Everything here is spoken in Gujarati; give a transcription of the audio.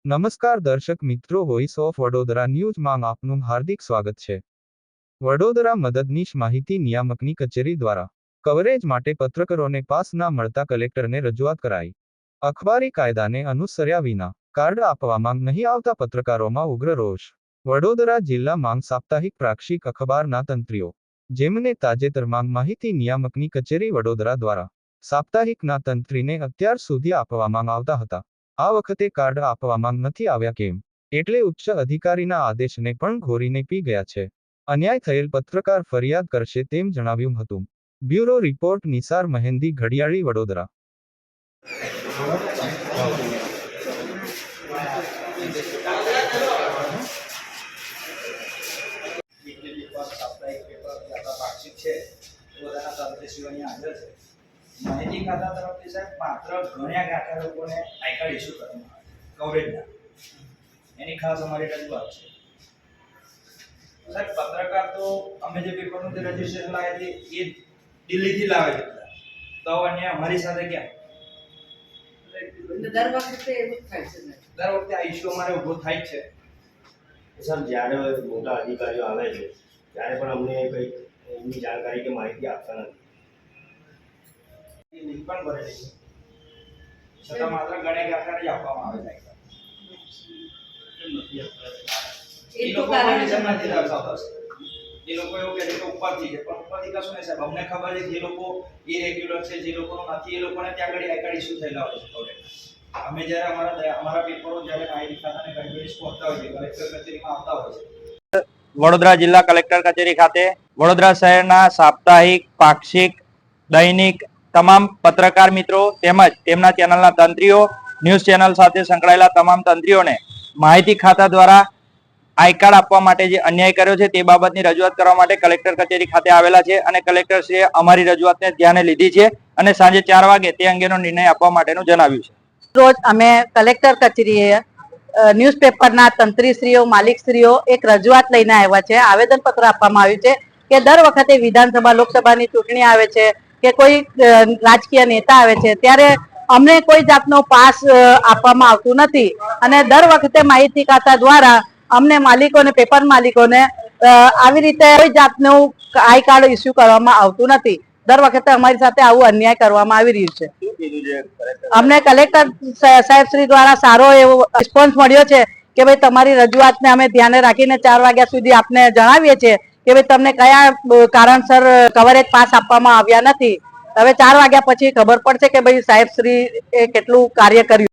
નમસ્કાર દર્શક મિત્રો, વોઇસ ઓફ વડોદરા ન્યૂઝમાં આપનું હાર્દિક સ્વાગત છે। વડોદરા મદદનીશ માહિતી નિયામકની કચેરી દ્વારા કવરેજ માટે પત્રકારોને પાસ ના મળતા કલેક્ટરને રજૂઆત કરાઈ। અખબારી કાયદાને અનુસર્યા વિના કાર્ડ આપવામાં નહીં આવતા પત્રકારોમાં ઉગ્ર રોષ। વડોદરા જિલ્લામાં સાપ્તાહિક પાક્ષિક અખબારના તંત્રીઓ જેમને તાજેતરમાં માહિતી નિયામકની કચેરી વડોદરા દ્વારા સાપ્તાહિકના તંત્રીને અત્યાર સુધી આપવામાં આવતા હતા, આ વખતે કાર્ડ આપવામાં નથી આવ્યા કેમ એટલે ઉચ્ચ અધિકારીના આદેશને પણ ઘોરીને પી ગયા છે। અન્યાય થયેલ પત્રકાર ફરિયાદ કરશે તેમ જણાવ્યું હતું। બ્યુરો રિપોર્ટ નિસાર મહેંદી, ઘડિયાળી, વડોદરા। માહિતી ખાતા તરફથી સાહેબ માત્ર ગણ્યા ગાંઠા લોકોને આઈ કાર્ડ ઇસ્યુ કરવામાં આવે કવરેજના, એની ખાસ અમારી રજૂઆત છે। સાહેબ પત્રકાર તો અમે જે પેપરનું જે રજીસ્ટ્રેશન લાવે છે એ દિલ્હીથી લાવે છે, તો અન્ય અમારી સાથે ક્યાં? દર વખતે એવું થાય છે, દર વખતે આ ઇસ્યુ અમારે ઊભો થાય જ છે। સર, જ્યારે મોટા અધિકારીઓ આવે છે ત્યારે પણ અમને કંઈક એમની જાણકારી કે માહિતી આપતા નથી। લિંક પણ ભરેલી છે, છતાં માત્ર ગણ્યા ગાંઠા જ આપવામાં આવે છે। એ લોકો કન્ડિશન નથી દર્શાવતા, એ લોકો એવું કહે છે કે ઉપરથી છે, પણ ઉપરથી કશું નહીં સાહેબ, અમને ખબર છે જે લોકો ઇરેગ્યુલર છે, જે લોકોનો નથી, એ લોકોને ત્યાં આગળ આઈ કાર્ડ ઇસ્યુ થયેલા હોય છે। અમે જ્યારે અમારા પેપરો જ્યારે માહિતી ખાતાને કન્ટિન્યુઅસ પહોંચતા હોય છે, કલેક્ટર કચેરીમાં આવતા હોય છે। વડોદરા જિલ્લા કલેક્ટર કચેરી ખાતે વડોદરા શહેરના સાપ્તાહિક, પાક્ષિક, દૈનિક તમામ પત્રકાર મિત્રો તેમજ તેમના ચેનલના તંત્રીઓ, ન્યૂઝ ચેનલ સાથે સંકળાયેલા તમામ તંત્રીઓને માહિતી ખાતા દ્વારા આઈ કાર્ડ આપવા માટે જે અન્યાય કર્યો છે તે બાબતની રજૂઆત કરવા માટે કલેક્ટર કચેરી ખાતે આવેલા છે અને કલેક્ટરશ્રીએ અમારી રજૂઆતને ધ્યાને લીધી છે અને સાંજે 4 વાગે તે અંગેનો નિર્ણય આપવા માટેનું જણાવ્યું છે। રોજ અમે કલેક્ટર કચેરીએ ન્યૂઝપેપરના તંત્રીશ્રીઓ, માલિકશ્રીઓ એક રજૂઆત લઈને આવ્યા છે। આવેદનપત્ર આપવામાં આવ્યું છે કે દર વખતે વિધાનસભા, લોકસભાની ચૂંટણી આવે છે કે કોઈ રાજકીય નેતા આવે છે ત્યારે અમને કોઈ જાતનો પાસ આપવામાં આવતું નથી અને દર વખતે માહિતી ખાતા દ્વારા અમને માલિકોને, પેપર માલિકોને આવી રીતે કોઈ જાતનું આઈ કાર્ડ ઇસ્યુ કરવામાં આવતું નથી। દર વખતે અમારી સાથે આવું અન્યાય કરવામાં આવી રહ્યું છે। અમને કલેક્ટર સાહેબ શ્રી દ્વારા સારો એવો રિસ્પોન્સ મળ્યો છે કે ભાઈ તમારી રજૂઆતને અમે ધ્યાને રાખીને 4 વાગ્યા સુધી આપને જણાવીએ છીએ કે ભાઈ તમને કયા કારણસર કવરેજ પાસ આપવામાં આવ્યા નથી। હવે 4 વાગ્યા પછી ખબર પડશે કે ભાઈ સાહેબ શ્રી એ કેટલું કાર્ય કર્યું।